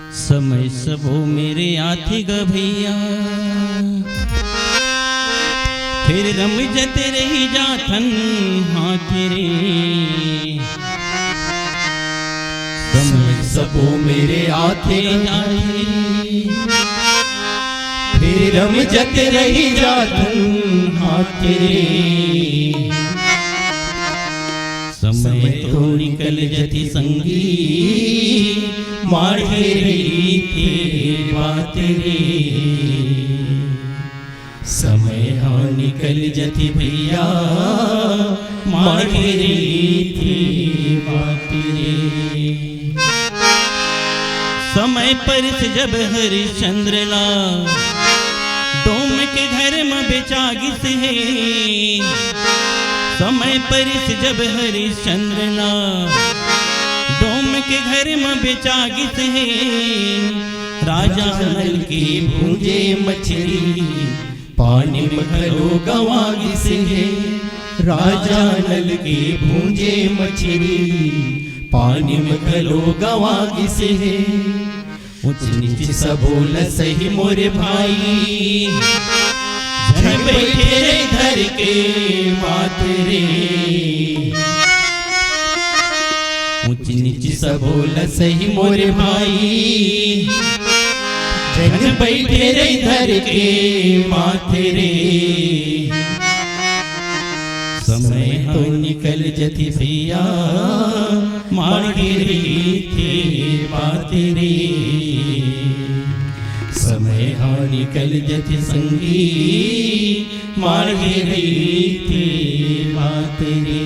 समय सबो मेरे आथे ग भैया, फिर रम जते रही जाथन हाथ रे। समय सबो मेरे आथे जाए, फिर रम जते रही जाथन हाथ रे। समय तो निकल जति संगी, माढ़े रही थे बात रे। समय हाँ निकल जति भैया, माढ़े रही थे बात रे। समय पर से जब हरिश्चंद्र ला डोम के घर में बेचागिस है। समय पर से जब हरिश्चंद्र ला डोम के घर में बेचागिस है। राजा नल के भूंजे मछली, पानी में घलो गवागिस है। राजा नल के भूंजे मछली, पानी में घलो गवागिस है। ऊंच नीच सबोल सही मोरे भाई, झन बैठे रे धर के बात रे। ऊंच नीच सबोल सही मोरे भाई, झन बैठे रे धर के बात रे। समय तो निकल जति भैया, माढ़े रही थे बात रे। समय हाँ निकल जति संगी, माढ़े रही थे बात रे।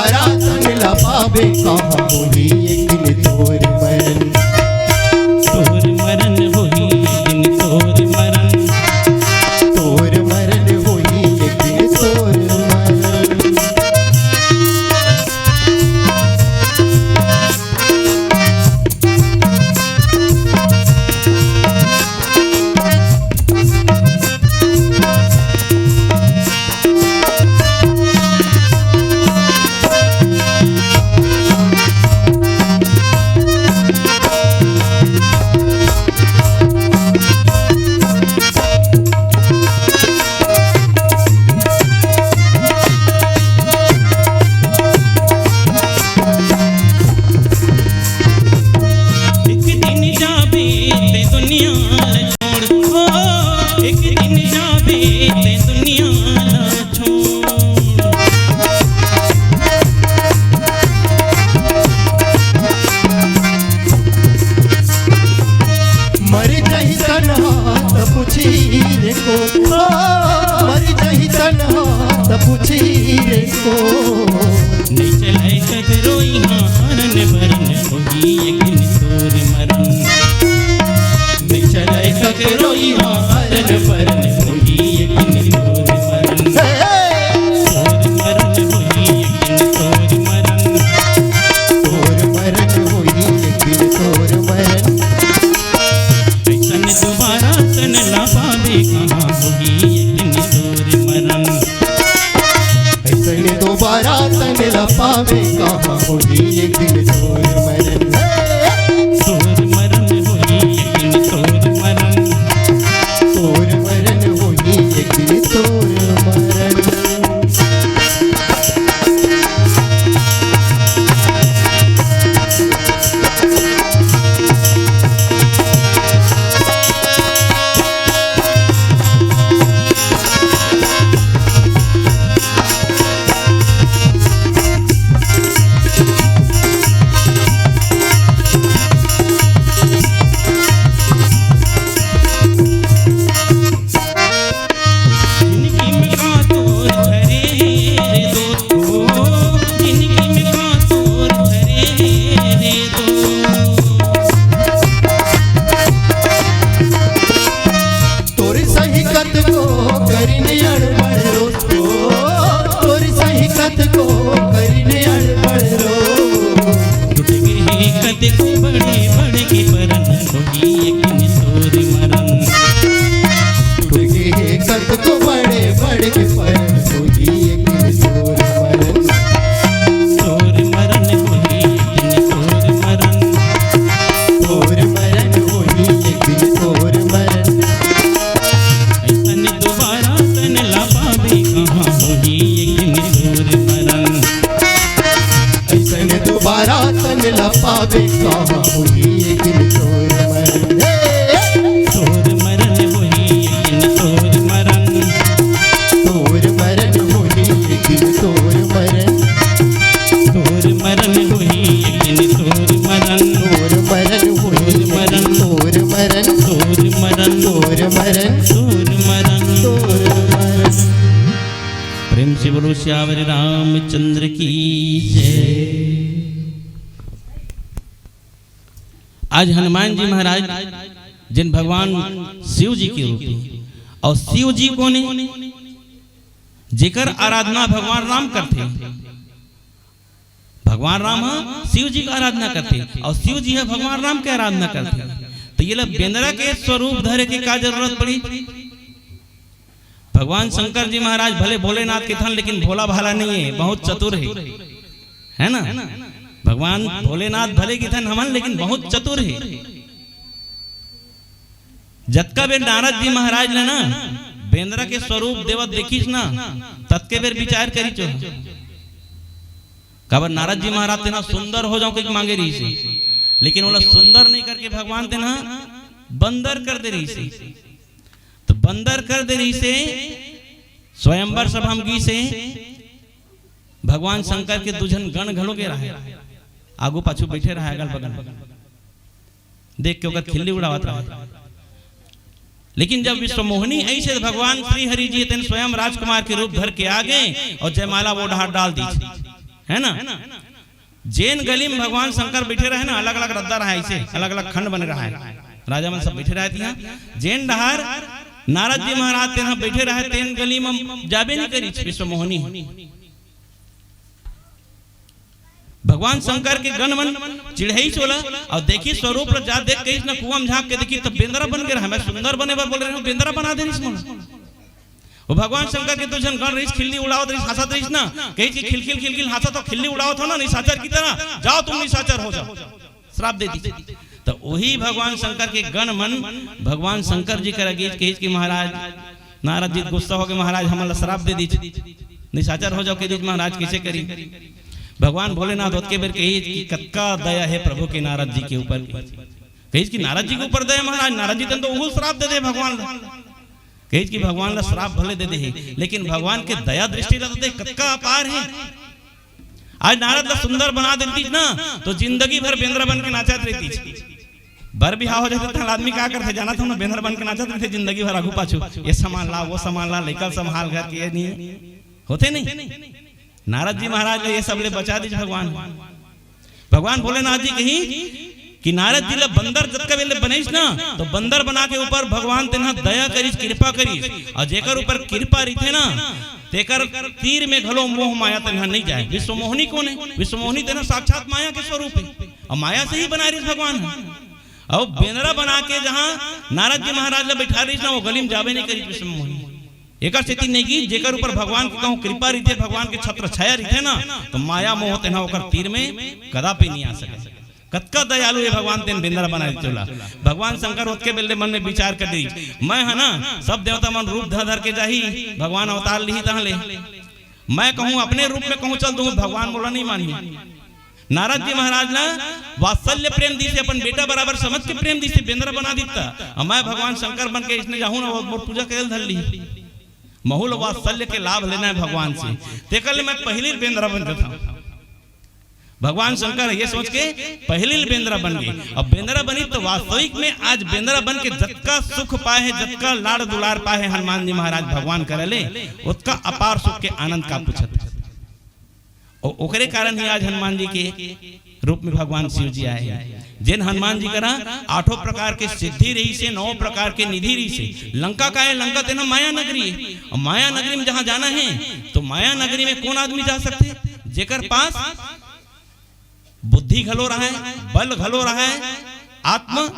दोबारा तन ला पावे कहाँ होई एक दिन तोर मरन। तोर मरन होई एक दिन तोर मरन। तोर मरन होई एक दिन तोर मरन। नहीं चलाए कदरोई हारन भरन होई एक दिन तोर मरन। नहीं चलाए कदरोई हारन भरन होई एक दिन तोर मरन। तोर मरन होई एक दिन तोर मरन। तोर मरन होई एक दिन तोर मरन। ऐसन दोबारा तन ला पावे कहाँ होई एक दिन तोर मरन। ऐसन दोबारा तन ला पावे कहाँ होई एक दिन तोर मरन। तोर मरन होई एक दिन तोर मरन। तोर मरन होई एक दिन तोर मरन। पावे कहाँ होई एक दिन तोर मरन। तोर मरन होई एक दिन तोर मरन। तोर मरन होई एक दिन तोर मरन। तोर मरन होई एक दिन तोर मरन। तोर मरन होई मरन। तोर मरन। तोर मरन। तोर मरन। तोर मरन। तोर मरन। प्रेम से बोलो श्यावर रामचंद्र की जय। आज हनुमान जी महाराज जिन भगवान शिव जी के रूप में, और शिव जी को ने जेकर आराधना भगवान राम करते। भगवान राम शिव जी का आराधना करते और शिव जी है भगवान राम की आराधना करते। तो ये लोग बेंद्रा के स्वरूप धरे की क्या जरूरत पड़ी। भगवान शंकर जी महाराज भले भोलेनाथ के थन, लेकिन भोला भाला नहीं है, बहुत चतुर है ना। भगवान भोलेनाथ भले की थन हमन, लेकिन बहुत चतुर है। जतका बेर नारद जी महाराज ने ना बेंद्रा के स्वरूप देवत देखीस ना, तत्के बेर विचार करी चो कबर नारद जी महाराज तेना सुंदर हो जाओ कि मांगे रही से, लेकिन वो सुंदर नहीं करके भगवान तेना बंदर कर दे रही से। तो बंदर कर दे रही से स्वयंवर सभामगी से भगवान शंकर के दुजन गण घलो के रहे, आगू पाछू बैठे रहे अगल बगल, देख के ओकर खिल्ली उड़ावत रहे। लेकिन जब विश्वमोहिनी ऐसे भगवान श्री हरि जी तेन स्वयं राजकुमार के रूप धर के आ गए और जयमाला वो ढार डाल दी। है ना। जैन गली में भगवान शंकर बैठे रहे ना, अलग अलग रद्दा रहा, ऐसे अलग अलग खंड बने रहा है, राजा मन सब बैठे रहते हैं। जैन डहार नारद जी महाराज तेना बैठे रहे, तेन गली में जाबे नहीं करी विश्वमोहिनी। भगवान शंकर के गण मन चिढ़ई चोला और देखी स्वरूप जा देख कहीं ना कुआं में झांक के देखी तो बेंदरा बन गया। मैं सुंदर बने बोल रहे हूँ, बेंदरा बना दे वो भगवान शंकर के तो जन गण रही खिल्ली उड़ावत रही, हंसत रही ना, कहीं की खिलखिल खिलखिल हंसा तो खिल्ली उड़ावत हो ना निशाचर की तरह, जाओ तुम निशाचर हो जाओ, श्राप दे दी। तो वही भगवान शंकर के गण मन भगवान शंकर जी कर कही कि महाराज नारद जी गुस्सा हो गए, महाराज हमारा श्राप दे दी, निशाचर हो जाओ। कही महाराज कैसे करी। भगवान भोलेनाथ के बेर कही कि कतका दया है प्रभु के नारद जी के ऊपर, कही कि नारद जी के ऊपर दया महाराज, नारद जी तो वो श्राप दे दे भगवान, कही कि भगवान ला श्राप भले दे दे, लेकिन भगवान के दया दृष्टि रहते कतका अपार है। आज नारद ला सुंदर बना देती ना तो जिंदगी भर बेंद्रा बन के नाचत रहती, बर बिहाव हो जाते तो आदमी क्या करते जाना था ना, बेंद्रा बन के नाचत रहते जिंदगी भर आगू पाछू, ये सामान ला वो सामान ला, लेकर संभाल घर के नहीं होते नहीं। नारद जी महाराज ने ये सब ले बचा दी भगवान। भगवान भोलेनाथ जी कही कि नारद जी ला बंदर जब का बेले बनेस ना तो बंदर बना के ऊपर भगवान तेना दया करीस, कृपा करीस, और जेकर ऊपर कृपा रही ना तेकर तीर में घलो मोह माया तेना नहीं जाए। विश्वमोहिनी कौन है? विश्वमोहिनी तेना साक्षात माया के स्वरूप है और माया से ही बना रही भगवान। और बेनरा बना के जहाँ नारद जी महाराज ला बैठा रही ना वो गली में जावे नहीं करी विश्वमोहिनी। एक स्थिति नहीं की जेकर ऊपर भगवान की कहूँ कृपा रही थे, भगवान के छत्र छाया रही थे ना तो माया मोह तेना होकर तीर में कदापि नहीं आ सके। कतका दयालु है भगवान तेन बेंदरा बना चला। भगवान शंकर उसके बेले मन में विचार कर दी, मैं है ना सब देवता मन रूप धर धर के जाही, भगवान अवतार ली तहाँ ले, मैं कहूँ अपने रूप में कहूँ चल दूँ, भगवान बोला नहीं मानी। नारद जी महाराज ना वात्सल्य प्रेम दी से अपन बेटा बराबर समझ के प्रेम दी से बेंदरा बना दीता, और मैं भगवान शंकर बन के इसने जाऊँ ना वो पूजा कर धर ली। बहुल वात्सल्य के लाभ लेना है भगवान से, तेकल मैं पहली बेंदरा बन था। भगवान शंकर ये सोच के पहली बेंदरा बन गई। अब बेंदरा बनी तो वास्तविक में आज बेंदरा बन के जतका सुख पाए है, जतका लाड़ दुलार पाए है हनुमान जी महाराज भगवान करले, उसका अपार सुख के आनंद का पूछत। ओकरे कारण ही आज हनुमान जी के रूप में भगवान शिव जी आए हैं। जिन हनुमान जी करा 8 प्रकार के सिद्धि रही से, 9 प्रकार के निधि रही से। लंका का है, लंका तेना माया नगरी है, और माया नगरी में जहां जाना है तो माया नगरी में कौन आदमी जा सकते? जेकर पास बुद्धि घलो रहा है, बल घलो रहा है, आत्म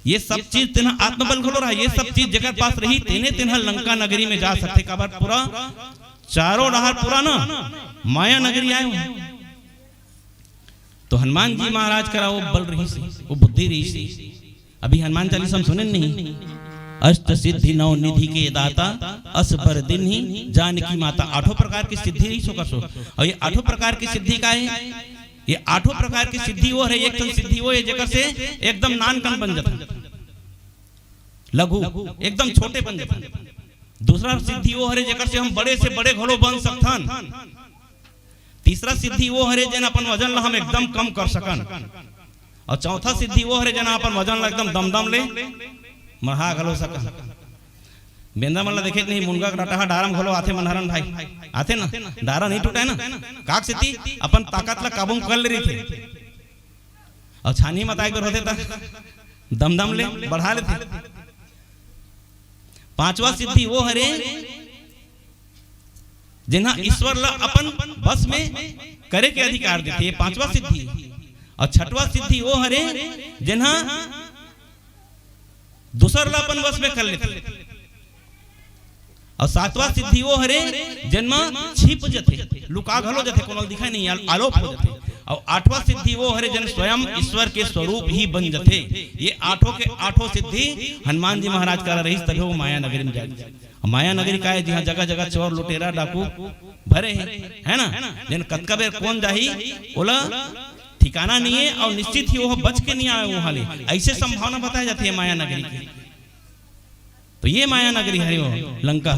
ये सब चीज तेना आत्मबल घलो रहा है, ये सब चीज जेकर पास रही तेने तेना लंका नगरी में जा सकते। काबर पूरा चारों डहार पूरा ना माया नगरी आए हुए। तो हनुमान जी महाराज करा वो बल रही से, वो बुद्धि रही से। अभी हनुमान चालीसा हम सुने नहीं, अष्ट सिद्धि नौ निधि के दाता, अस पर दिन ही जानकी माता। 8 प्रकार की सिद्धि रही सो कसो। और ये 8 प्रकार की सिद्धि का है, ये 8 प्रकार की सिद्धि वो है। एक तो सिद्धि वो है जेकर से एकदम नानकन बन जाता, लघु एकदम छोटे बन जाता। दूसरा सिद्धि वो हरे जेकर से हम बड़े से बड़े घोड़ो बन सकथन। तीसरा सिद्धि वो हरे जन अपन वजन ला हम एकदम कम कर सकन। और चौथा सिद्धि वो हरे जन अपन वजन ला एकदम दमदम ले महा घलो सकन। बेंदा मन ला देखे नहीं, मुनगा डाटा डारम घलो आथे मनहरन भाई आथे ना, डारा नहीं टूटा है ना, काक सिद्धि अपन ताकत ला काबू कर ले रही थे। और छानी मत आए होते था दमदम ले बढ़ा लेते। पांचवा सिद्धि वो हरे जिन्हा ईश्वर ला अपन बस में करे के अधिकार देते, ये 5वां सिद्धि। और 6वां सिद्धि वो हरे जिन्हा दूसर ला अपन बस में कर लेते। और 7वां सिद्धि वो हरे जन्म छिप जथे, लुका घलो जथे, कोनो दिखाई नहीं, आलोप हो जथे। और 8वां सिद्धि वो हरे जन स्वयं ईश्वर के स्वरूप ही बन जथे। ये 8 के 8 सिद्धि हनुमान जी महाराज कर रही, तभी वो माया नगरी में जाए। माया नगरी का है जहाँ जगह जगह चोर लुटेरा डाकू भरे हैं, है ना। लेकिन कतका बेर कौन जाही ओला ठिकाना नहीं है, और निश्चित ही वो बच के नहीं आए वहां ले, ऐसे संभावना बताई जाती है माया नगरी की। तो ये माया नगरी है वो लंका।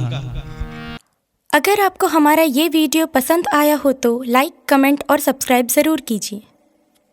अगर आपको हमारा ये वीडियो पसंद आया हो तो लाइक, कमेंट और सब्सक्राइब ज़रूर कीजिए।